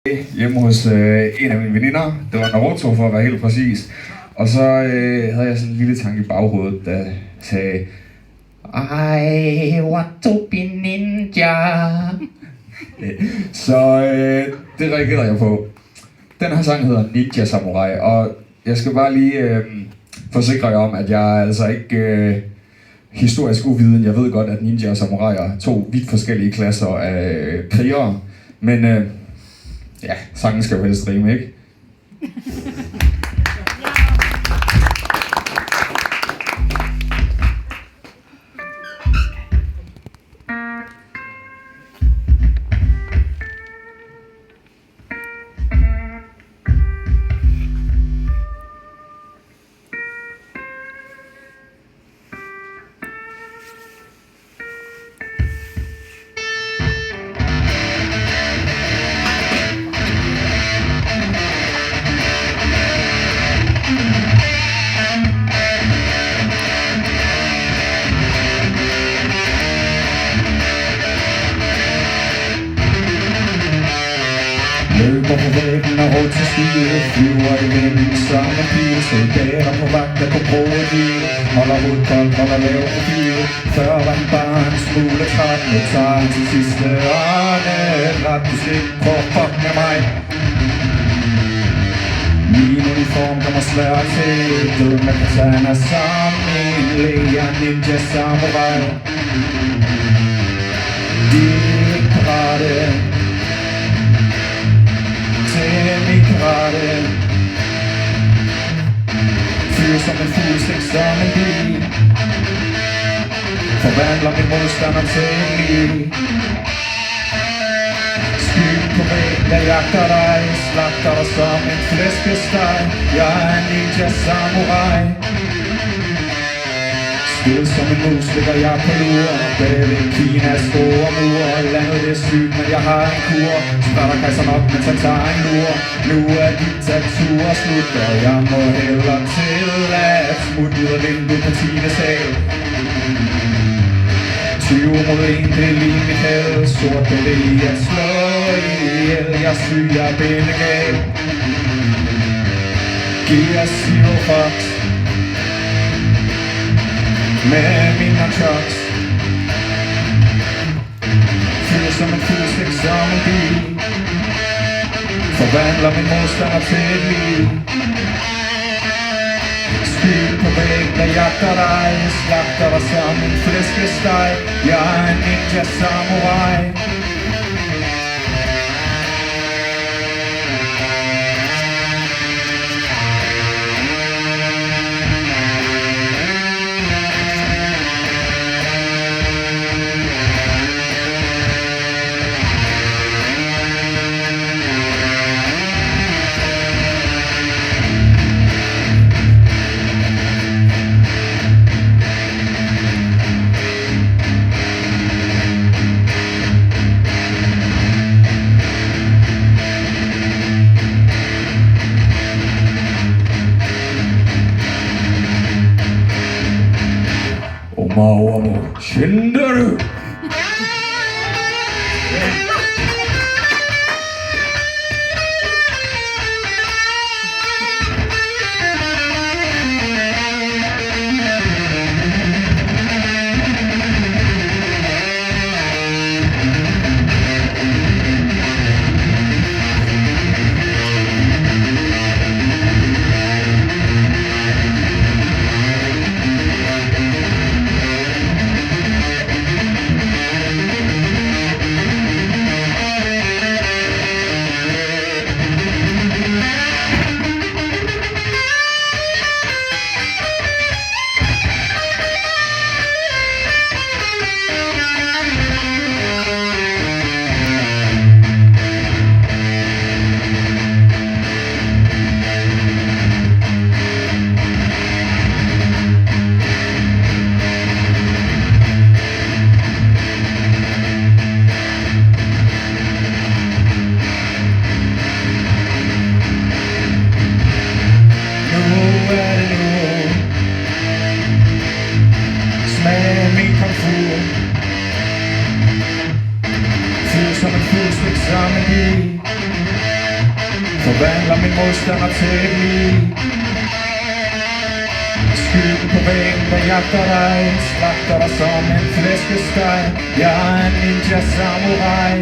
hjemme hos en af mine veninder. Det var Naruto for at være helt præcis. Og så havde jeg sådan en lille tanke i baghovedet, der sagde I want to be ninja. Så det reagerede jeg på. Den her sang hedder Ninja Samurai, og jeg skal bare lige forsikre jer om, at jeg er altså ikke historisk uviden. Jeg ved godt, at ninja og samurai er to vidt forskellige klasser af krigere, men ja, sangen skal jo helst rime, ikke? Løber på væggen og rundt til skivet, flyver i vinden som en pil. Soldater på vagt, der kunne bruge et liv. Holder hovedet koldt, holder lav profil. Før var han bare en smule træt. Nu tager han til sidste åndedragt. Du skal ikke prøve at fuck med mig. Min uniform kommer svært til. Død med katana som en læger, ninja samurai. De er ikke parate til karate. Fyr som en fugl, stik som en bi. Forvandler min modstander til en liv. Skyd på væg, jeg jagter dig. Slagter dig som en flæskesteg. Jeg er ninja samurai. Stil som en mus ligger jeg på lur. Bagved Kinas store mur. Landet det er sygt, men jeg har en kur. Starter kejseren op, mens han tager en lur. Nu er diktatur slut, og jeg må hellere til at smutte ud af vinduet på 10. sal. 20 mod 1, det er lige mit held. Sort det er i at slå ihjel. Jeg er syg, jeg er bindegal. Giver zero fucks med mine trucks. Fyr som en fugl, stik som en bi. Forvandler min modstander til et liv. Skyd på væg, der jagter dig. Slagter dig som en flæskesteg. Jeg er en ninja samurai. Omawa Shinderu. min modstander tæt i. Skyggen på væggen, der jagter dig, slagter dig som en flæskesteg. Jeg er en ninja samurai.